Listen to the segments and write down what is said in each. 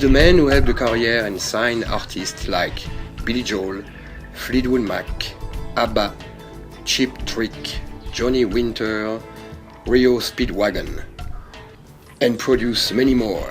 the man who helped the career and signed artists like Billy Joel, Fleetwood Mac, ABBA, Cheap Trick, Johnny Winter, Rio Speedwagon, and produced many more.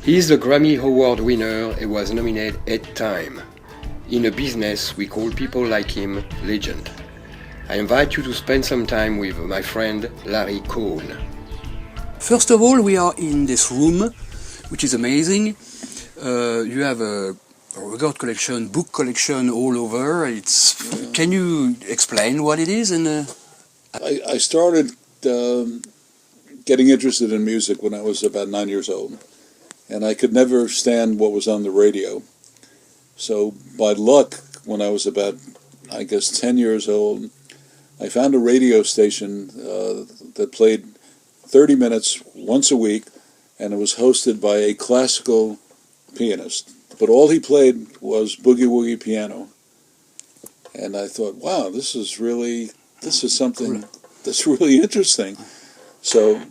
He is the Grammy Award winner and was nominated 8 times. In a business, we call people like him legend. I invite you to spend some time with my friend Lawrence Cohn. First of all, we are in this room, which is amazing. You have a record collection, book collection all over. Can you explain what it is? I started getting interested in music when I was about 9 years old, and I could never stand what was on the radio. So by luck, when I was about, 10 years old, I found a radio station that played 30 minutes once a week, and it was hosted by a classical pianist. But all he played was boogie-woogie piano. And I thought, wow, this is something that's really interesting. So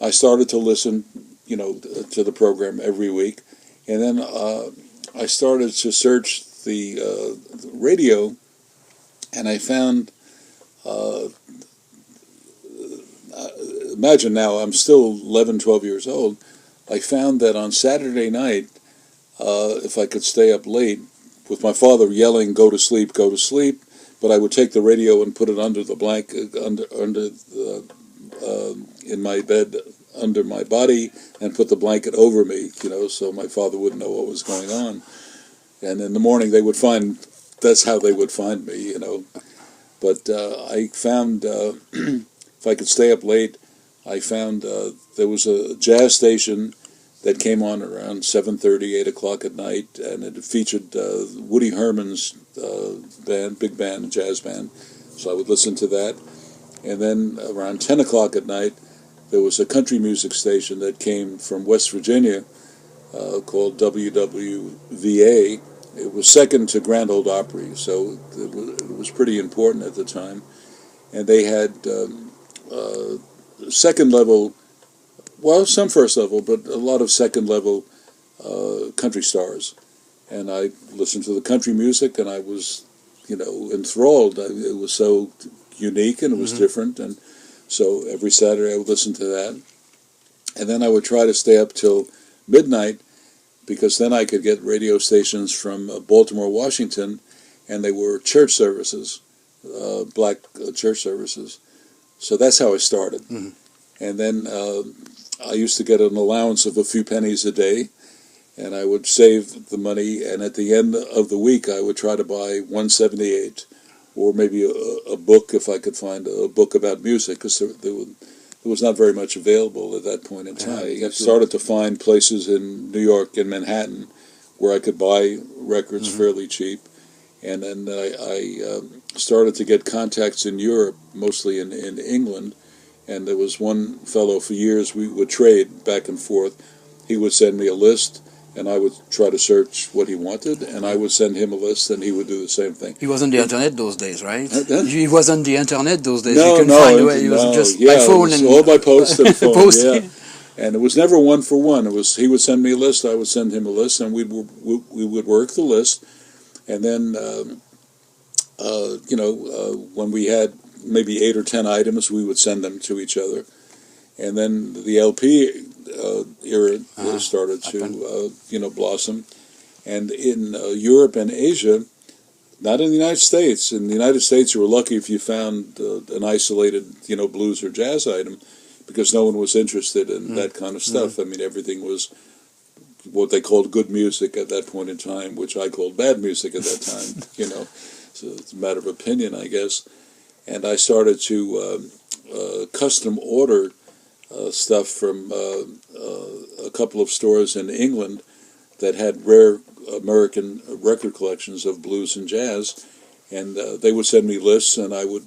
I started to listen, to the program every week. And then I started to search the radio, and I found, imagine now, I'm still 11, 12 years old, I found that on Saturday night, if I could stay up late, with my father yelling, go to sleep, but I would take the radio and put it under the blanket, in my bed, under my body, and put the blanket over me, so my father wouldn't know what was going on. And in the morning that's how they would find me, But I found, if I could stay up late, I found there was a jazz station that came on around 7:30, 8 o'clock at night, and it featured Woody Herman's band, big band, jazz band. So I would listen to that. And then around 10 o'clock at night, there was a country music station that came from West Virginia called WWVA. It was second to Grand Ole Opry, so it was pretty important at the time. And they had second level, well, some first level, but a lot of second level country stars. And I listened to the country music, and I was, enthralled. It was so unique, and it was different. And so every Saturday I would listen to that. And then I would try to stay up till midnight, because then I could get radio stations from Baltimore, Washington, and they were church services, black church services. So that's how I started. Mm-hmm. And then I used to get an allowance of a few pennies a day, and I would save the money, and at the end of the week I would try to buy 178, or maybe a book, if I could find a book about music, because there was not very much available at that point in time. I started to find places in New York and Manhattan where I could buy records fairly cheap. And then I started to get contacts in Europe, mostly in England. And there was one fellow, for years we would trade back and forth. He would send me a list, and I would try to search what he wanted, and I would send him a list, and he would do the same thing. He was on the internet those days, right? He was on the internet those days. No, you can find a way. It was just by phone, it was all by post and phone. Yeah, and it was never one for one. It was, he would send me a list, I would send him a list, and we would work the list, and then when we had maybe 8 or 10 items, we would send them to each other, and then the LP era started to blossom, and in Europe and Asia, not in the United States. In the United States, you were lucky if you found an isolated blues or jazz item, because no one was interested in that kind of stuff. I mean, everything was what they called good music at that point in time, which I called bad music at that time. So it's a matter of opinion, I guess. And I started to custom order stuff from a couple of stores in England that had rare American record collections of blues and jazz, and they would send me lists, and I would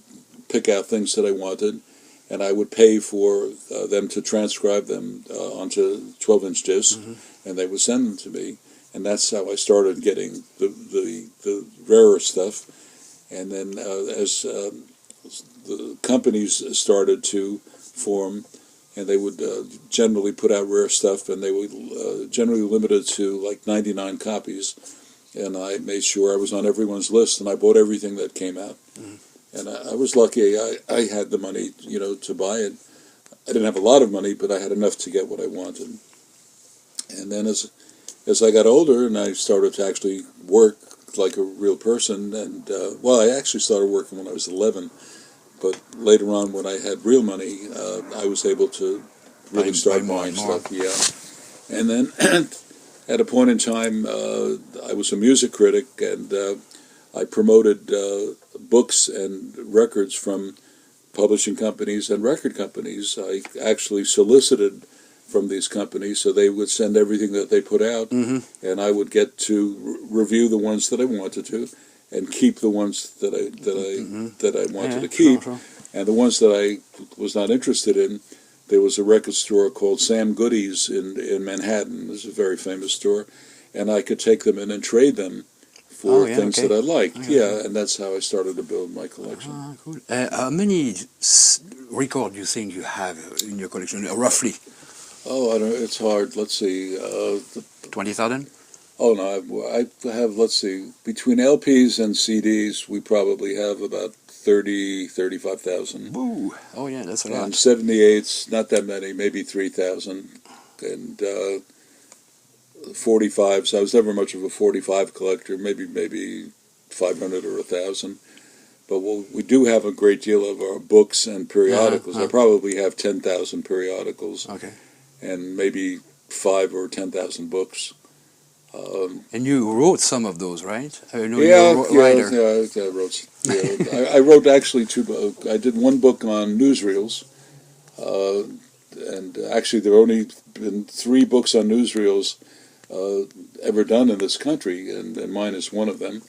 pick out things that I wanted, and I would pay for them to transcribe them onto 12-inch discs, and they would send them to me, and that's how I started getting the rarer stuff. And then as the companies started to form, and they would generally put out rare stuff, and they would generally limited to like 99 copies. And I made sure I was on everyone's list, and I bought everything that came out. And I was lucky. I had the money, to buy it. I didn't have a lot of money, but I had enough to get what I wanted. And then as I got older and I started to actually work like a real person, and I actually started working when I was 11. But later on, when I had real money, I was able to really start buying stuff. Yeah. And then at a point in time, I was a music critic, and I promoted books and records from publishing companies and record companies. I actually solicited from these companies, so they would send everything that they put out, and I would get to review the ones that I wanted to, and keep the ones that I wanted to keep, sure. And the ones that I was not interested in. There was a record store called Sam Goody's in Manhattan. This is a very famous store, and I could take them in and trade them for things that I liked. And that's how I started to build my collection. Cool. How many records do you think you have in your collection, roughly? Oh, I don't know. It's hard. Let's see. 20,000? Oh, no. I have, let's see, between LPs and CDs, we probably have about 35,000. Woo! Oh, yeah, that's a lot. And 78s, not that many, maybe 3,000. And 45s, I was never much of a 45 collector, maybe 500 or 1,000. But we do have a great deal of our books and periodicals. I probably have 10,000 periodicals. Okay. And maybe 5 or 10,000 books. And you wrote some of those, right? I know I wrote. I wrote actually 2 books. I did 1 book on newsreels, and actually there have only been 3 books on newsreels ever done in this country, and mine is one of them.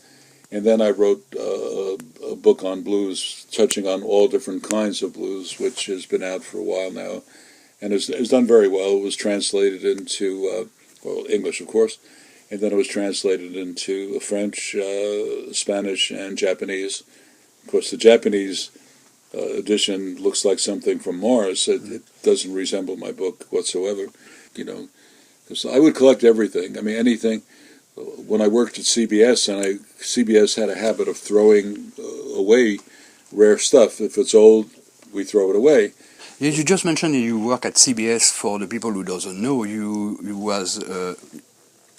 And then I wrote a book on blues, touching on all different kinds of blues, which has been out for a while now, and it's done very well. It was translated into English, of course. And then it was translated into French, Spanish, and Japanese. Of course, the Japanese edition looks like something from Mars. It doesn't resemble my book whatsoever, because I would collect everything. I mean, anything. When I worked at CBS, and CBS had a habit of throwing away rare stuff. If it's old, we throw it away. Yes, you just mentioned that you work at CBS. For the people who doesn't know, you was.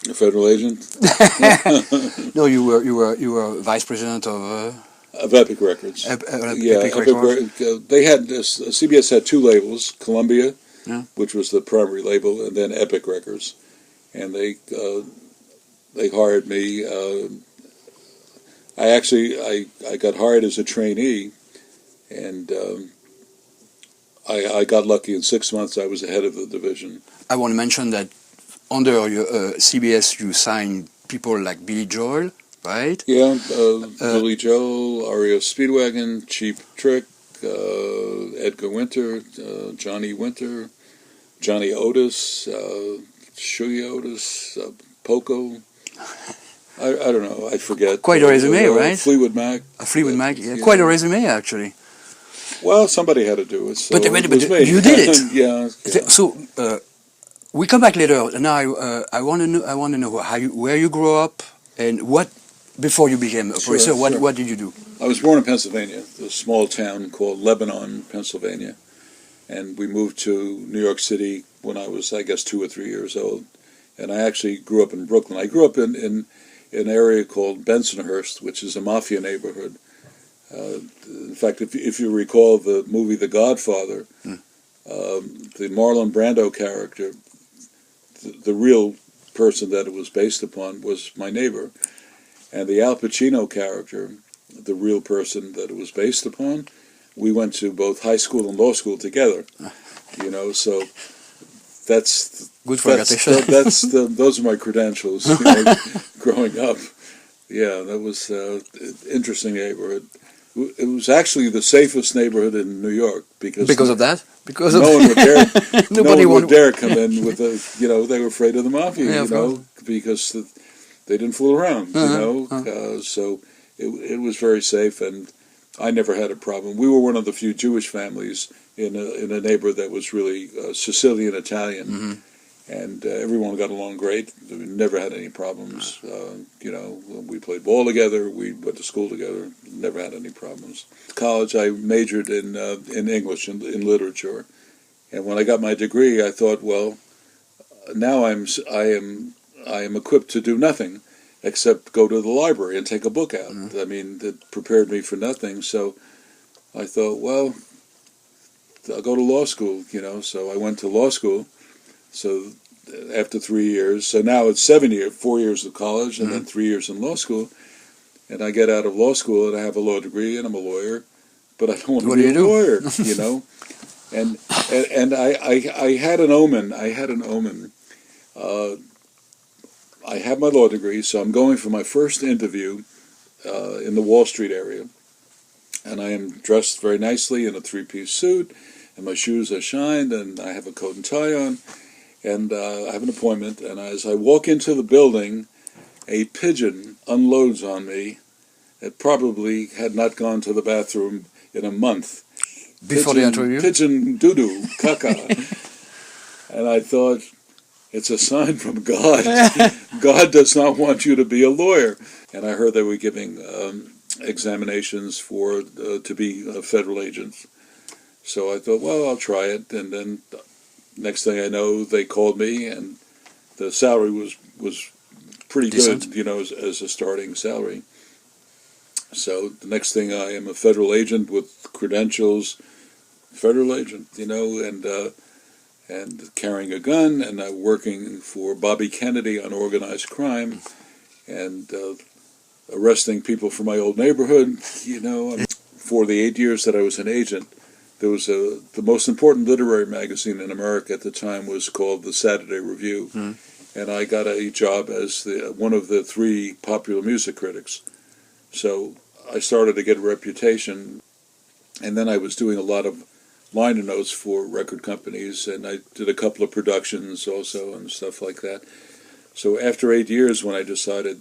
A federal agent? No, you were vice-president of Epic Records. Epic Records. They had CBS had 2 labels: Columbia, which was the primary label, and then Epic Records. And they hired me. I got hired as a trainee, and I got lucky. In 6 months, I was the head of the division. I want to mention that under your CBS, you signed people like Billy Joel, right? Yeah, Billy Joel, REO Speedwagon, Cheap Trick, Edgar Winter, Johnny Winter, Johnny Otis, Shuggie Otis, Poco. I don't know, I forget. Quite a resume, right? Fleetwood Mac. Fleetwood Mac, yeah. Quite a resume, actually. Well, somebody had to do it, so but it was me. You did it. Yeah. So, we come back later. Now, I want to know where you grew up and what before you became a producer. What did you do? I was born in Pennsylvania, a small town called Lebanon, Pennsylvania, and we moved to New York City when I was, I guess, 2 or 3 years old. And I actually grew up in Brooklyn. I grew up in an area called Bensonhurst, which is a mafia neighborhood. In fact, if you recall the movie The Godfather, the Marlon Brando character, the real person that it was based upon was my neighbor. And the Al Pacino character, the real person that it was based upon, we went to both high school and law school together. So that's good for those are my credentials. Growing up, that was an interesting neighborhood. It was actually the safest neighborhood in New York because of that. Because no one would dare. Nobody would dare come in with a. They were afraid of the mafia. Because they didn't fool around. So it was very safe, and I never had a problem. We were one of the few Jewish families in a neighborhood that was really Sicilian Italian. Mm-hmm. And everyone got along great. We never had any problems. We played ball together. We went to school together. Never had any problems. College, I majored in English, in literature. And when I got my degree, I thought, well, now I am equipped to do nothing except go to the library and take a book out. Mm-hmm. I mean, it prepared me for nothing. So I thought, well, I'll go to law school. So I went to law school. So after 3 years, so now it's 7 years, 4 years of college, and mm-hmm. then 3 years in law school. And I get out of law school, and I have a law degree, and I'm a lawyer, but I don't want to be a lawyer, And I had an omen. I have my law degree, so I'm going for my first interview in the Wall Street area. And I am dressed very nicely in a three-piece suit, and my shoes are shined, and I have a coat and tie on. And I have an appointment, and as I walk into the building, a pigeon unloads on me. It probably had not gone to the bathroom in a month. Before the interview? Pigeon doo-doo, caca. And I thought, it's a sign from God. God does not want you to be a lawyer. And I heard they were giving examinations to be a federal agent. So I thought, well, I'll try it, and then next thing I know, they called me, and the salary was pretty decent. Good, as a starting salary. So the next thing, I am a federal agent with credentials, and carrying a gun, and I'm working for Bobby Kennedy on organized crime, and arresting people from my old neighborhood. For the 8 years that I was an agent, there was the most important literary magazine in America at the time was called the Saturday Review, and I got a job as one of the 3 popular music critics. So I started to get a reputation, and then I was doing a lot of liner notes for record companies, and I did a couple of productions also and stuff like that. So after 8 years, when I decided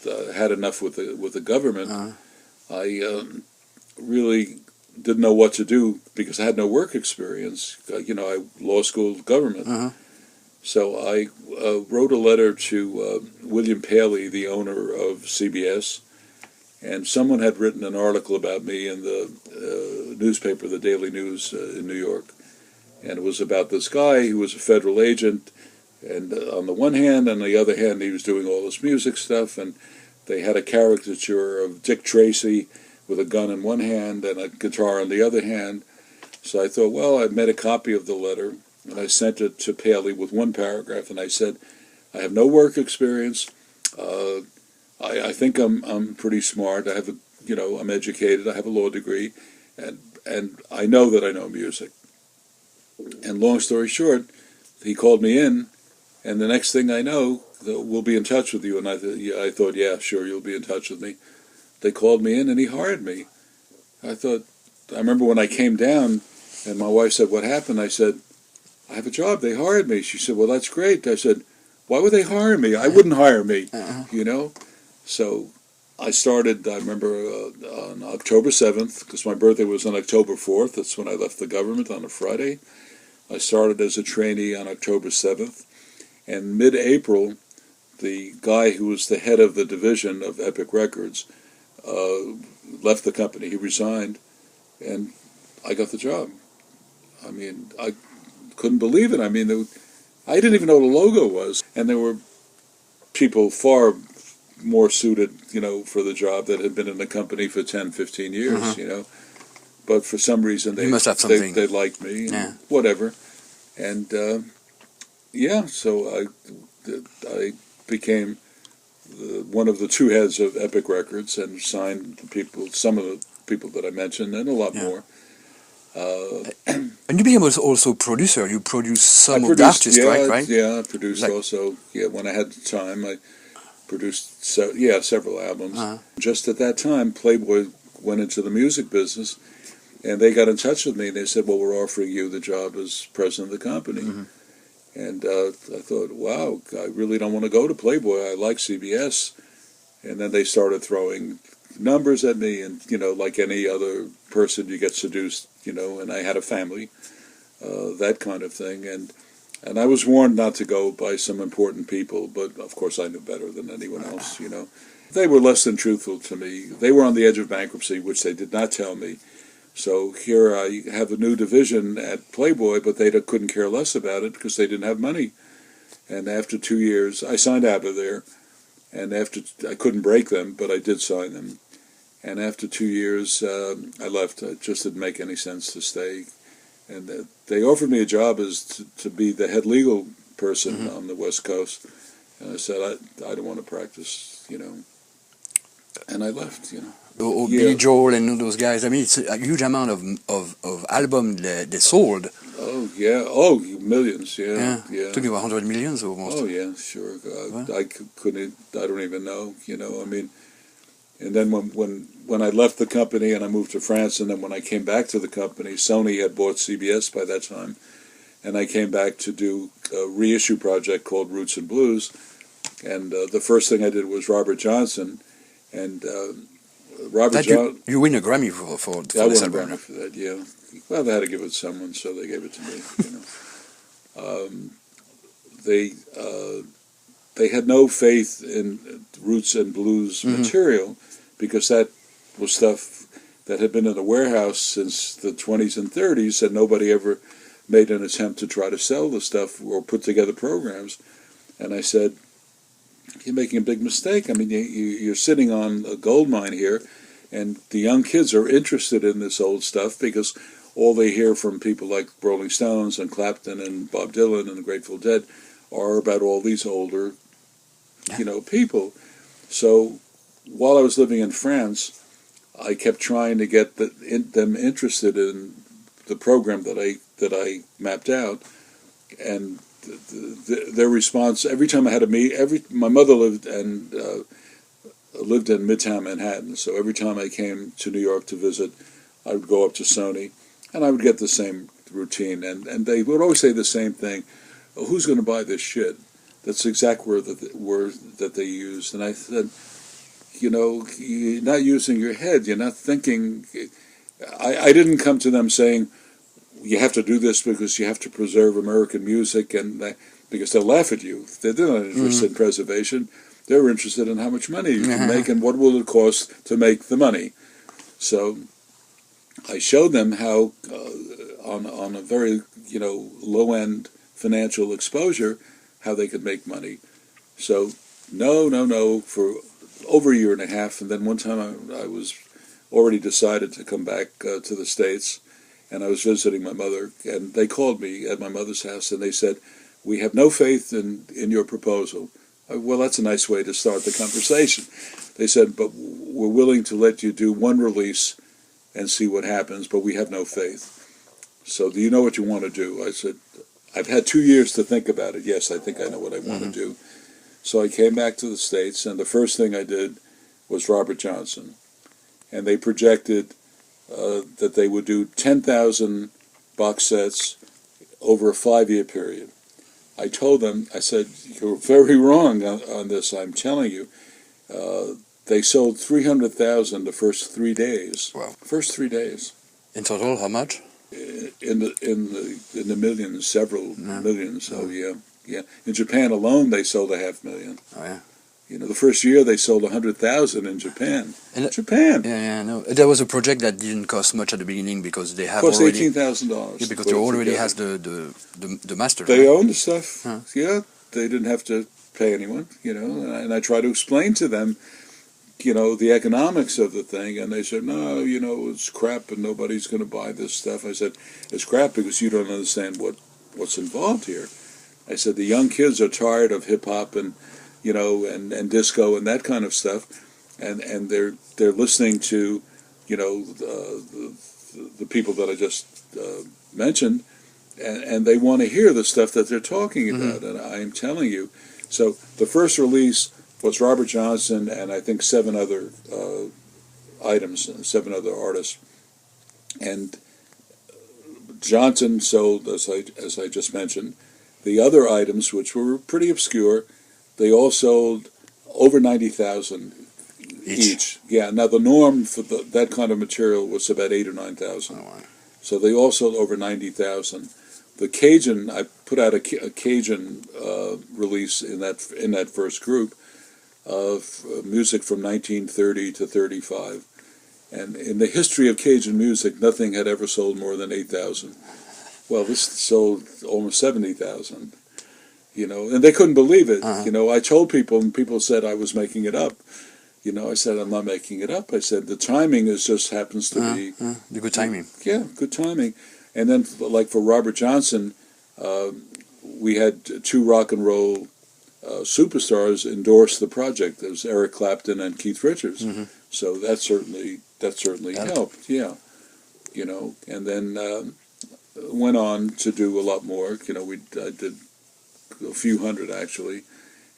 I had enough with the government, I really didn't know what to do because I had no work experience. I law school government. So I wrote a letter to William Paley, the owner of CBS, and someone had written an article about me in the newspaper, the Daily News in New York, and it was about this guy who was a federal agent, and on the one hand, on the other hand, he was doing all this music stuff, and they had a caricature of Dick Tracy with a gun in one hand and a guitar in the other hand. So I thought, well, I made a copy of the letter, and I sent it to Paley with one paragraph, and I said, I have no work experience. I think I'm pretty smart. I have I'm educated. I have a law degree, and I know that I know music. And long story short, he called me in, and the next thing I know, we'll be in touch with you. And I thought, yeah, sure, you'll be in touch with me. They called me in, and he hired me. I remember when I came down, and my wife said, what happened? I said, I have a job. They hired me. She said, well, that's great. I said, why would they hire me? I wouldn't hire me, So I started, I remember, on October 7th, because my birthday was on October 4th. That's when I left the government, on a Friday. I started as a trainee on October 7th. And mid-April, the guy who was the head of the division of Epic Records left the company. He resigned, and I got the job. I mean, I couldn't believe it. I mean, I didn't even know what a logo was. And there were people far more suited, for the job that had been in the company for 10, 15 years, But for some reason, they liked me, and whatever. And, so I became one of the 2 heads of Epic Records and signed some of the people that I mentioned, and a lot more. And you became also a producer. You produced some of the artists, right? Yeah, I produced also. Yeah, when I had the time, I produced several albums. Just at that time, Playboy went into the music business, and they got in touch with me, and they said, well, we're offering you the job as president of the company. And I thought, wow, I really don't want to go to Playboy. I like CBS. And then they started throwing numbers at me, and, like any other person, you get seduced and I had a family, that kind of thing. And I was warned not to go by some important people, but of course I knew better than anyone else, They were less than truthful to me. They were on the edge of bankruptcy, which they did not tell me. So here I have a new division at Playboy, but they couldn't care less about it because they didn't have money. And after 2 years, I signed ABBA there. And I couldn't break them, but I did sign them. And after 2 years, I left. It just didn't make any sense to stay. And they offered me a job to be the head legal person on the West Coast. And I said, I don't want to practice, And I left, Billy Joel and those guys. I mean, it's a huge amount of albums they sold. Oh, yeah. Oh, millions, yeah. Talking about 100 millions almost. Oh, yeah, sure. I couldn't, I don't even know, I mean. And then when I left the company and I moved to France, and then when I came back to the company, Sony had bought CBS by that time, and I came back to do a reissue project called Roots and Blues, and the first thing I did was Robert Johnson, and you win a Grammy for I this won a album. Grammy for that, yeah. Well, they had to give it to someone, so they gave it to me, They had no faith in Roots and Blues material because that was stuff that had been in the warehouse since the 20s and 30s, and nobody ever made an attempt to try to sell the stuff or put together programs. And I said, you're making a big mistake. I mean, you're sitting on a gold mine here, and the young kids are interested in this old stuff because all they hear from people like Rolling Stones and Clapton and Bob Dylan and the Grateful Dead are about all these older people. So while I was living in France, I kept trying to get them interested in the program that I mapped out, and their response every time I had a meet. My mother lived in Midtown Manhattan, so every time I came to New York to visit, I would go up to Sony, and I would get the same routine, and they would always say the same thing: oh, "Who's going to buy this shit?" That's the exact word that they used. And I said, you're not using your head. You're not thinking. I didn't come to them saying, you have to do this because you have to preserve American music, because they'll laugh at you. They're not interested in preservation. They're interested in how much money you can make and what will it cost to make the money. So I showed them how, on a very, low-end financial exposure, how they could make money. So, no, for over a year and a half, and then one time I was already decided to come back to the States, and I was visiting my mother, and they called me at my mother's house, and they said, we have no faith in your proposal. Well, that's a nice way to start the conversation. They said, but we're willing to let you do one release and see what happens, but we have no faith. So do you know what you want to do? I said, I've had 2 years to think about it. Yes, I think I know what I want to do. So I came back to the States, and the first thing I did was Robert Johnson. And they projected that they would do 10,000 box sets over a 5-year period. I told them, I said, you're very wrong on this, I'm telling you. They sold 300,000 the first 3 days. Wow. First 3 days. In total, how much? In the millions, several millions. So yeah. In Japan alone, they sold 500,000. Oh yeah. The first year they sold 100,000 in Japan. Japan. Yeah, no. There was a project that didn't cost much at the beginning because they have cost already $18,000. Yeah, because they already has the master. They right? own the stuff. Huh. Yeah, they didn't have to pay anyone. And I try to explain to them, the economics of the thing, and they said, no, it's crap and nobody's going to buy this stuff. I said, it's crap because you don't understand what's involved here. I said, the young kids are tired of hip-hop and disco and that kind of stuff, and they're listening to, the people that I just mentioned, and they want to hear the stuff that they're talking about, and I am telling you. So the first release was Robert Johnson and I think 7 other items, 7 other artists, and Johnson sold, as I just mentioned. The other items, which were pretty obscure, they all sold over 90,000 each. Yeah. Now the norm for that kind of material was about 8,000 or 9,000. Oh, wow. So they all sold over 90,000. The Cajun, I put out a Cajun release in that first group of music from 1930 to 35. And in the history of Cajun music, nothing had ever sold more than 8,000. Well, this sold almost 70,000, and they couldn't believe it. I told people, and people said I was making it up. I said, I'm not making it up. I said, the timing just happens to be... The good timing. Yeah, good timing. And then, like for Robert Johnson, we had two rock and roll superstars endorse the project. There was Eric Clapton and Keith Richards. So that certainly helped. Yeah, and then went on to do a lot more. I did a few hundred actually,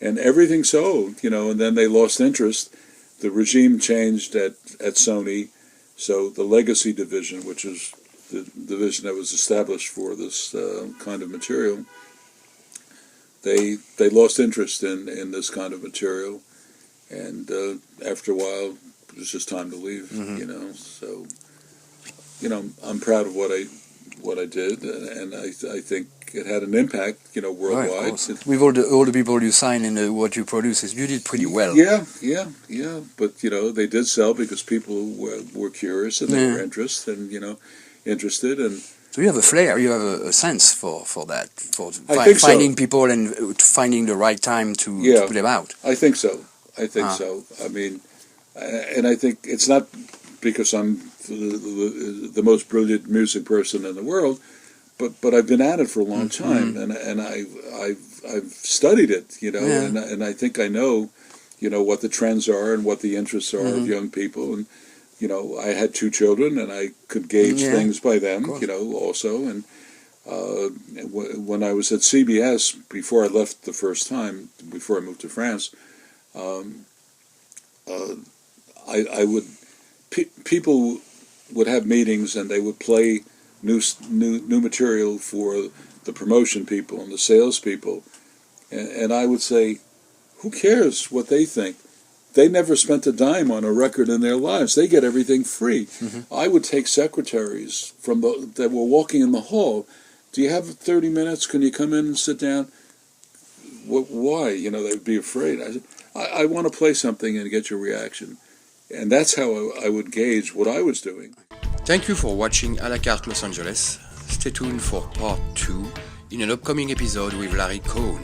and everything sold. And then they lost interest. The regime changed at Sony, so the Legacy division, which is the division that was established for this kind of material, they lost interest in this kind of material, and after a while, it was just time to leave. So I'm proud of what I did, and I think it had an impact, worldwide. Right, with all the people you sign and what you produce, you did pretty well. Yeah. But they did sell because people were curious and they were interested, and. So you have a flair, you have a sense for that, for finding people and finding the right time to put them out. I think so. I mean, and I think it's not because I'm the most brilliant music person in the world, but I've been at it for a long time, and I've studied it, and I think I know, what the trends are and what the interests are of young people, and I had two children, and I could gauge things by them, also, and when I was at CBS before I left the first time, before I moved to France, I would people would have meetings and they would play new material for the promotion people and the sales people, and I would say, who cares what they think? They never spent a dime on a record in their lives. They get everything free. I would take secretaries that were walking in the hall. Do you have 30 minutes? Can you come in and sit down? Why? They'd be afraid. I said, I want to play something and get your reaction. And that's how I would gauge what I was doing. Thank you for watching À la Carte Los Angeles. Stay tuned for part 2 in an upcoming episode with Larry Cohn.